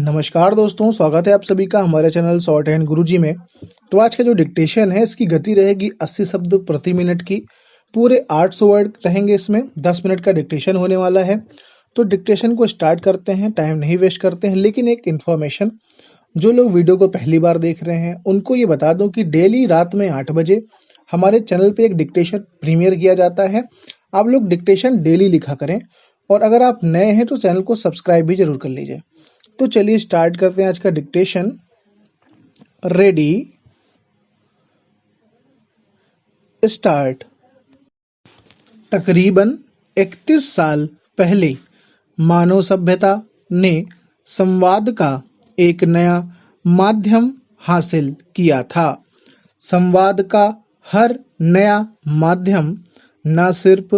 नमस्कार दोस्तों, स्वागत है आप सभी का हमारे चैनल शॉर्ट हैंड गुरुजी में। तो आज का जो डिक्टेशन है इसकी गति रहेगी 80 शब्द प्रति मिनट की। पूरे 800 वर्ड रहेंगे इसमें। 10 मिनट का डिक्टेशन होने वाला है। तो डिक्टेशन को स्टार्ट करते हैं, टाइम नहीं वेस्ट करते हैं। लेकिन एक इन्फॉर्मेशन, जो लोग वीडियो को पहली बार देख रहे हैं उनको ये बता दूं कि डेली रात में 8 बजे हमारे चैनल पे एक डिक्टेशन प्रीमियर किया जाता है। आप लोग डिक्टेशन डेली लिखा करें, और अगर आप नए हैं तो चैनल को सब्सक्राइब भी जरूर कर लीजिए। तो चलिए स्टार्ट करते हैं आज का डिक्टेशन। Ready, start. तकरीबन 31 साल पहले मानव सभ्यता ने संवाद का एक नया माध्यम हासिल किया था। संवाद का हर नया माध्यम न सिर्फ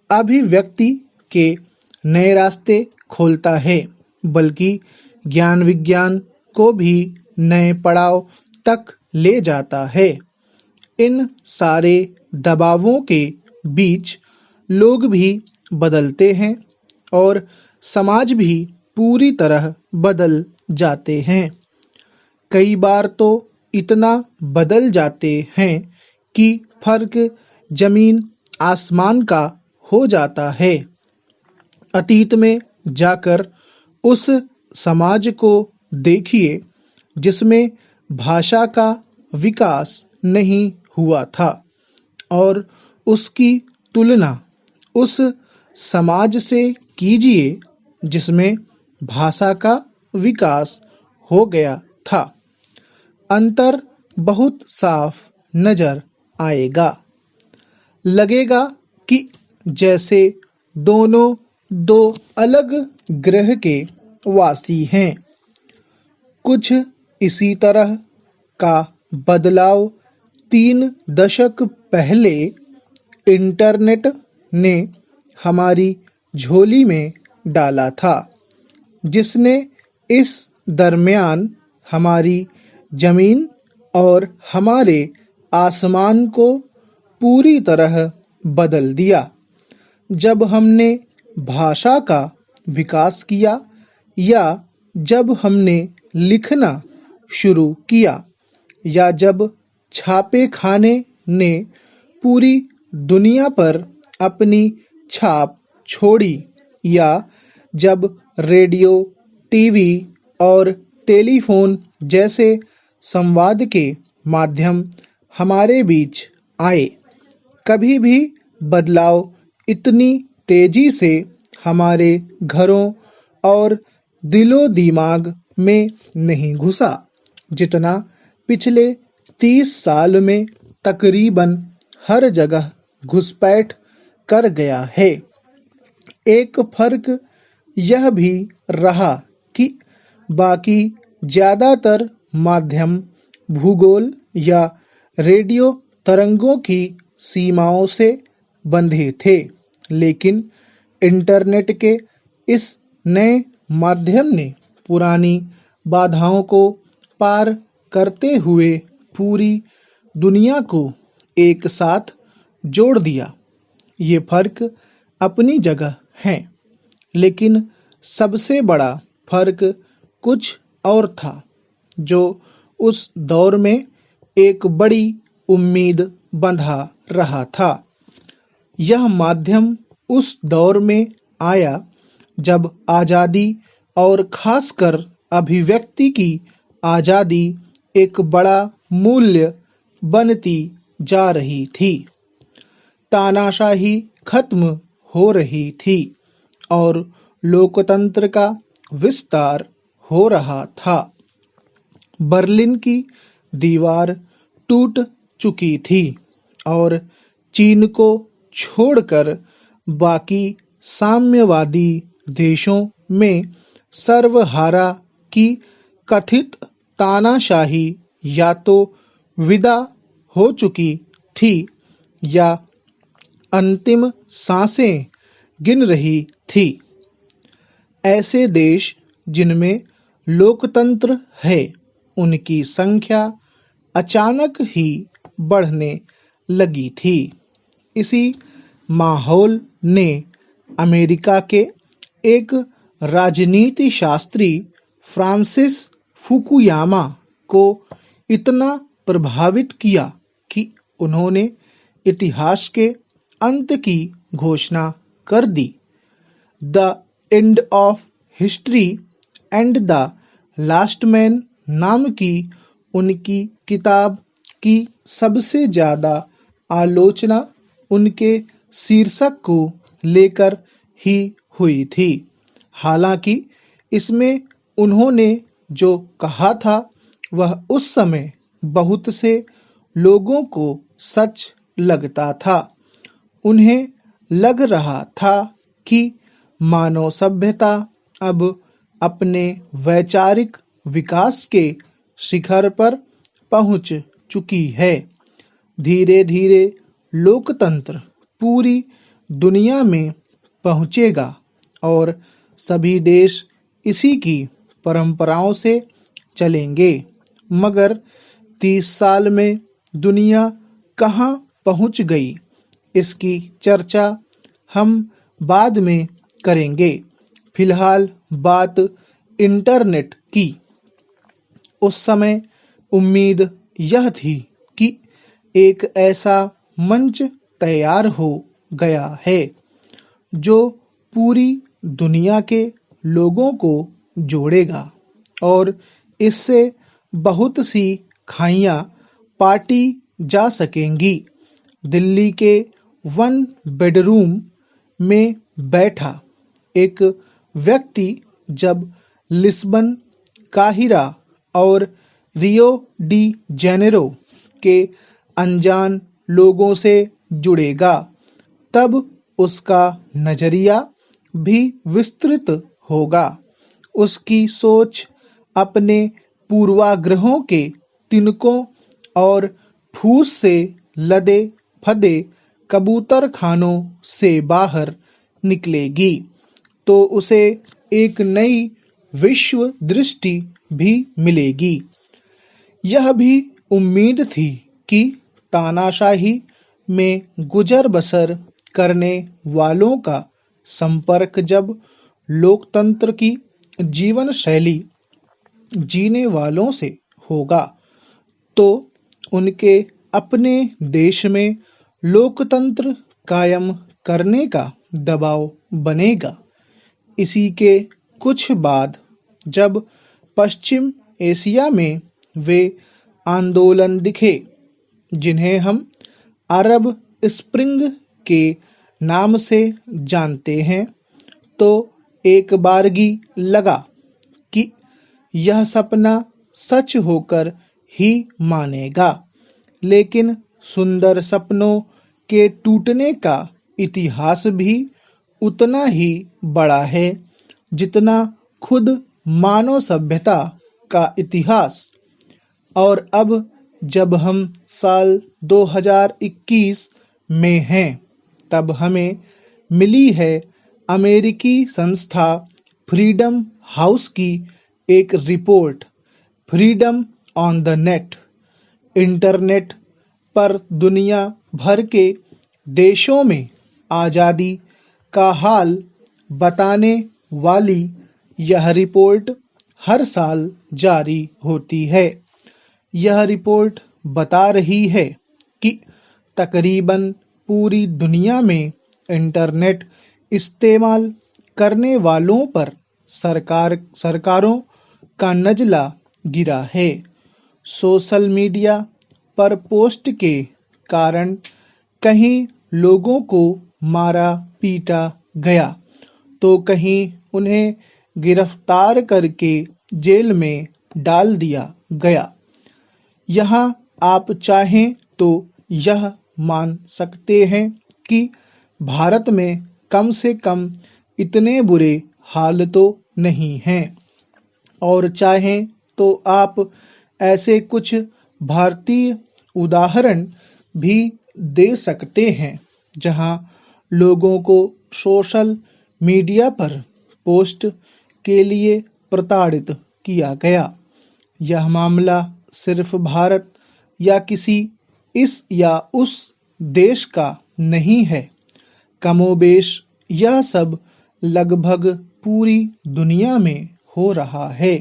अभिव्यक्ति के नए रास्ते खोलता है, बल्कि ज्ञान विज्ञान को भी नए पड़ाव तक ले जाता है। इन सारे दबावों के बीच लोग भी बदलते हैं और समाज भी पूरी तरह बदल जाते हैं। कई बार तो इतना बदल जाते हैं कि फर्क जमीन आसमान का हो जाता है। अतीत में जाकर उस समाज को देखिए जिसमें भाषा का विकास नहीं हुआ था, और उसकी तुलना उस समाज से कीजिए जिसमें भाषा का विकास हो गया था। अंतर बहुत साफ नजर आएगा। लगेगा कि जैसे दोनों दो अलग ग्रह के वासी हैं। कुछ इसी तरह का बदलाव 3 दशक पहले इंटरनेट ने हमारी झोली में डाला था, जिसने इस दरमियान हमारी जमीन और हमारे आसमान को पूरी तरह बदल दिया। जब हमने भाषा का विकास किया, या जब हमने लिखना शुरू किया, या जब छापे खाने ने पूरी दुनिया पर अपनी छाप छोड़ी, या जब रेडियो, टीवी और टेलीफोन जैसे संवाद के माध्यम हमारे बीच आए। कभी भी बदलाव इतनी तेजी से हमारे घरों और दिलो दिमाग में नहीं घुसा जितना पिछले 30 साल में तकरीबन हर जगह घुसपैठ कर गया है। एक फर्क यह भी रहा कि बाकी ज़्यादातर माध्यम भूगोल या रेडियो तरंगों की सीमाओं से बंधे थे, लेकिन इंटरनेट के इस नए माध्यम ने पुरानी बाधाओं को पार करते हुए पूरी दुनिया को एक साथ जोड़ दिया। ये फर्क अपनी जगह हैं, लेकिन सबसे बड़ा फर्क कुछ और था, जो उस दौर में एक बड़ी उम्मीद बंधा रहा था। यह माध्यम उस दौर में आया जब आज़ादी, और खासकर अभिव्यक्ति की आज़ादी, एक बड़ा मूल्य बनती जा रही थी। तानाशाही खत्म हो रही थी और लोकतंत्र का विस्तार हो रहा था। बर्लिन की दीवार टूट चुकी थी और चीन को छोड़कर बाकी साम्यवादी देशों में सर्वहारा की कथित तानाशाही या तो विदा हो चुकी थी या अंतिम सांसें गिन रही थी। ऐसे देश जिनमें लोकतंत्र है, उनकी संख्या अचानक ही बढ़ने लगी थी। इसी माहौल ने अमेरिका के एक राजनीति शास्त्री फ्रांसिस फुकुयामा को इतना प्रभावित किया कि उन्होंने इतिहास के अंत की घोषणा कर दी। The end of history and the last man नाम की उनकी किताब की सबसे ज़्यादा आलोचना उनके शीर्षक को लेकर ही हुई थी। हालांकि इसमें उन्होंने जो कहा था वह उस समय बहुत से लोगों को सच लगता था। उन्हें लग रहा था कि मानव सभ्यता अब अपने वैचारिक विकास के शिखर पर पहुंच चुकी है। धीरे धीरे लोकतंत्र पूरी दुनिया में पहुंचेगा और सभी देश इसी की परंपराओं से चलेंगे। मगर 30 साल में दुनिया कहाँ पहुंच गई, इसकी चर्चा हम बाद में करेंगे। फिलहाल बात इंटरनेट की। उस समय उम्मीद यह थी कि एक ऐसा मंच तैयार हो गया है जो पूरी दुनिया के लोगों को जोड़ेगा और इससे बहुत सी खाइयां पाटी जा सकेंगी। दिल्ली के वन बेडरूम में बैठा एक व्यक्ति जब लिस्बन, काहिरा और रियो डी जेनेरो के अनजान लोगों से जुड़ेगा, तब उसका नजरिया भी विस्तृत होगा। उसकी सोच अपने पूर्वाग्रहों के तिनकों और फूस से लदे फदे कबूतर खानों से बाहर निकलेगी, तो उसे एक नई विश्व दृष्टि भी मिलेगी। यह भी उम्मीद थी कि तानाशाही में गुजर बसर करने वालों का संपर्क जब लोकतंत्र की जीवन शैली जीने वालों से होगा, तो उनके अपने देश में लोकतंत्र कायम करने का दबाव बनेगा। इसी के कुछ बाद जब पश्चिम एशिया में वे आंदोलन दिखे जिन्हें हम अरब स्प्रिंग के नाम से जानते हैं, तो एक बारगी लगा कि यह सपना सच होकर ही मानेगा। लेकिन सुंदर सपनों के टूटने का इतिहास भी उतना ही बड़ा है जितना खुद मानव सभ्यता का इतिहास। और अब जब हम साल 2021 में हैं, तब हमें मिली है अमेरिकी संस्था फ्रीडम हाउस की एक report, freedom on the net. Internet पर दुनिया भर के देशों में आज़ादी का हाल बताने वाली यह रिपोर्ट हर साल जारी होती है। यह रिपोर्ट बता रही है कि तकरीबन पूरी दुनिया में इंटरनेट इस्तेमाल करने वालों पर सरकारों का नजला गिरा है। सोशल मीडिया पर पोस्ट के कारण कहीं लोगों को मारा पीटा गया, तो कहीं उन्हें गिरफ्तार करके जेल में डाल दिया गया। यहाँ आप चाहें तो यह मान सकते हैं कि भारत में कम से कम इतने बुरे हाल तो नहीं हैं, और चाहें तो आप ऐसे कुछ भारतीय उदाहरण भी दे सकते हैं जहां लोगों को सोशल मीडिया पर पोस्ट के लिए प्रताड़ित किया गया। यह मामला सिर्फ भारत या किसी इस या उस देश का नहीं है। कमोबेश यह सब लगभग पूरी दुनिया में हो रहा है।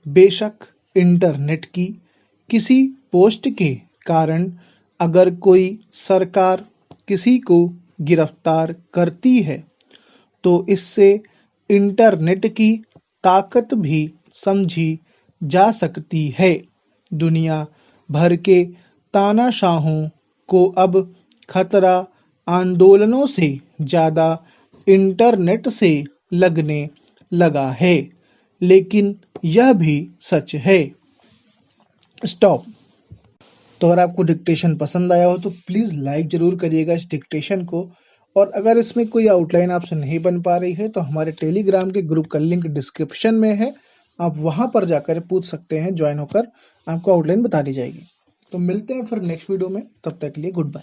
बेशक इंटरनेट की किसी पोस्ट के कारण अगर कोई सरकार किसी को गिरफ्तार करती है तो इससे इंटरनेट की ताकत भी समझी जा सकती है। दुनिया भर के तानाशाहों को अब खतरा आंदोलनों से ज़्यादा इंटरनेट से लगने लगा है। लेकिन यह भी सच है। स्टॉप। तो अगर आपको डिक्टेशन पसंद आया हो तो प्लीज़ लाइक ज़रूर करिएगा इस डिक्टेशन को। और अगर इसमें कोई आउटलाइन आपसे नहीं बन पा रही है तो हमारे टेलीग्राम के ग्रुप का लिंक डिस्क्रिप्शन में है, आप वहाँ पर जाकर पूछ सकते हैं, ज्वाइन होकर आपको आउटलाइन बता दी जाएगी। तो मिलते हैं फिर नेक्स्ट वीडियो में, तब तक के लिए गुड बाय।